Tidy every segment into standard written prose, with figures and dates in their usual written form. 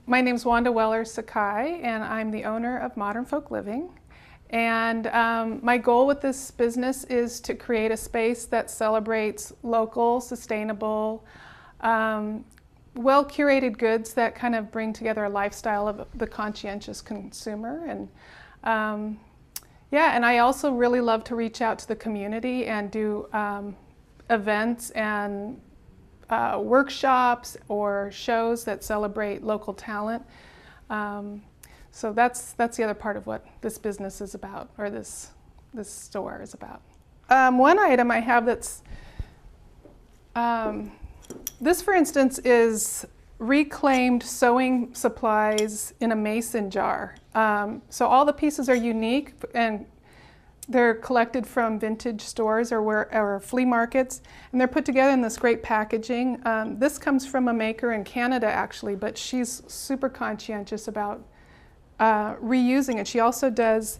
My name's Wanda Sakai, and I'm the owner of Modern Folk Living. And my goal with this business is to create a space that celebrates local, sustainable, well-curated goods that kind of bring together a lifestyle of the conscientious consumer. And yeah, and I also really love to reach out to the community and do events and workshops or shows that celebrate local talent. So that's the other part of what this business is about, or this store is about. One item I have that's, this for instance is reclaimed sewing supplies in a mason jar. So all the pieces are unique and they're collected from vintage stores or flea markets, and they're put together in this great packaging. This comes from a maker in Canada actually, but she's super conscientious about reusing it. She also does,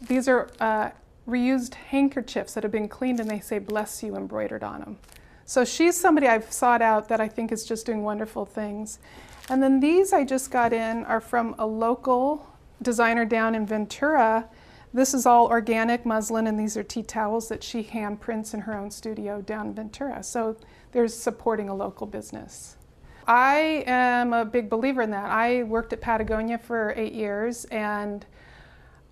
these are reused handkerchiefs that have been cleaned and they say "bless you" embroidered on them. So she's somebody I've sought out that I think is just doing wonderful things. And then these I just got in are from a local designer down in Ventura. This is all organic muslin, and these are tea towels that she hand prints in her own studio down in Ventura. So there's supporting a local business. I am a big believer in that. I worked at Patagonia for 8 years, and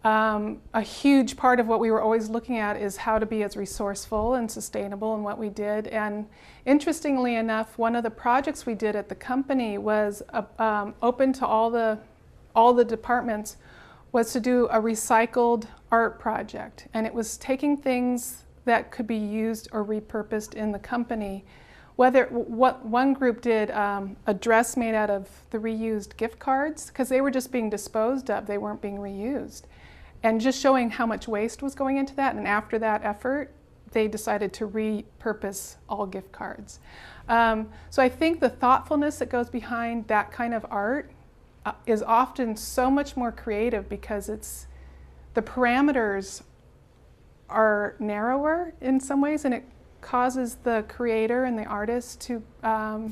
a huge part of what we were always looking at is how to be as resourceful and sustainable in what we did. And interestingly enough, one of the projects we did at the company was open to all the departments, was to do a recycled art project. And it was taking things that could be used or repurposed in the company. What one group did a dress made out of the reused gift cards, because they were just being disposed of, they weren't being reused. And just showing how much waste was going into that, and after that effort, they decided to repurpose all gift cards. So I think the thoughtfulness that goes behind that kind of art is often so much more creative, because the parameters are narrower in some ways, and it causes the creator and the artist to, I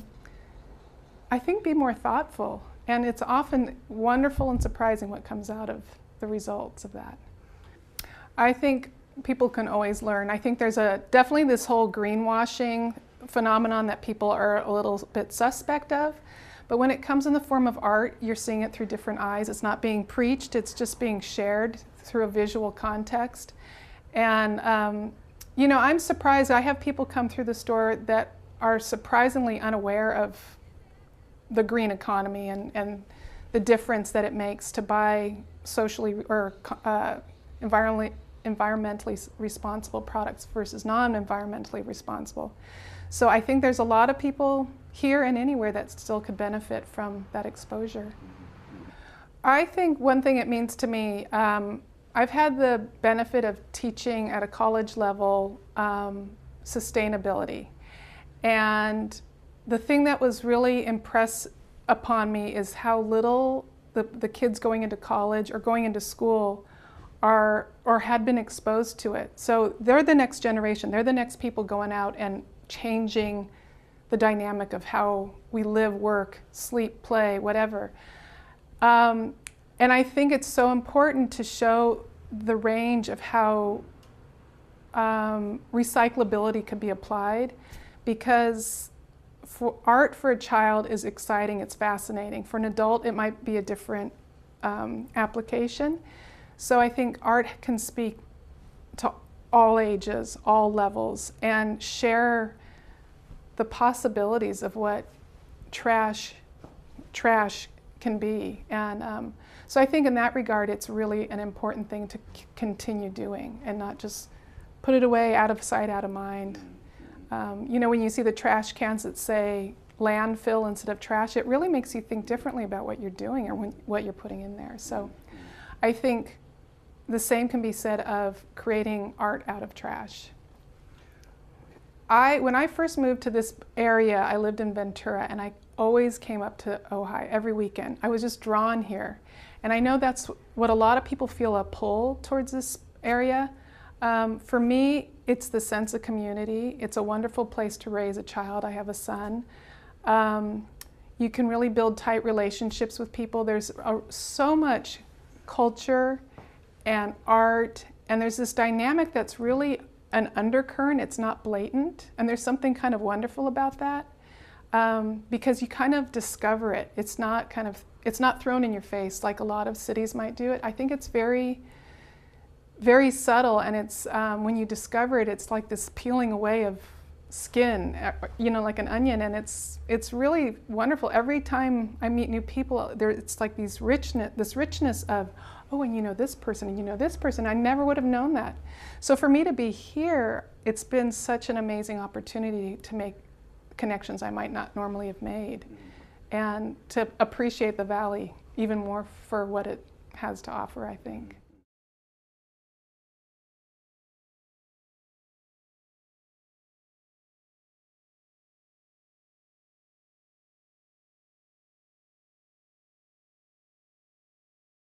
think, be more thoughtful. And it's often wonderful and surprising what comes out of the results of that. I think people can always learn. I think there's definitely this whole greenwashing phenomenon that people are a little bit suspect of. But when it comes in the form of art, you're seeing it through different eyes. It's not being preached, it's just being shared through a visual context. And you know, I'm surprised. I have people come through the store that are surprisingly unaware of the green economy and the difference that it makes to buy socially or environmentally responsible products versus non-environmentally responsible. So I think there's a lot of people here and anywhere that still could benefit from that exposure. I think one thing it means to me, I've had the benefit of teaching at a college level sustainability. And the thing that was really impressed upon me is how little the kids going into college or going into school are or had been exposed to it. So they're the next generation. They're the next people going out and changing the dynamic of how we live, work, sleep, play, whatever. And I think it's so important to show the range of how recyclability could be applied, because art for a child is exciting, it's fascinating. For an adult, it might be a different application. So I think art can speak to all ages, all levels, and share the possibilities of what trash can be. And so I think in that regard, it's really an important thing to continue doing and not just put it away, out of sight, out of mind. You know, when you see the trash cans that say landfill instead of trash, it really makes you think differently about what you're doing or what you're putting in there. So I think the same can be said of creating art out of trash. When I first moved to this area, I lived in Ventura, and I always came up to Ojai every weekend. I was just drawn here. And I know that's what a lot of people feel, a pull towards this area. For me, it's the sense of community. It's a wonderful place to raise a child. I have a son. You can really build tight relationships with people. There's so much culture and art, and there's this dynamic that's really an undercurrent. It's not blatant, and there's something kind of wonderful about that, because you kind of discover it. It's not thrown in your face like a lot of cities might do it. I think it's very, very subtle, and it's when you discover it, it's like this peeling away of skin, you know, like an onion, and it's really wonderful. Every time I meet new people, it's like this richness of, oh, and you know this person, and you know this person. I never would have known that. So for me to be here, it's been such an amazing opportunity to make connections I might not normally have made, and to appreciate the Valley even more for what it has to offer, I think.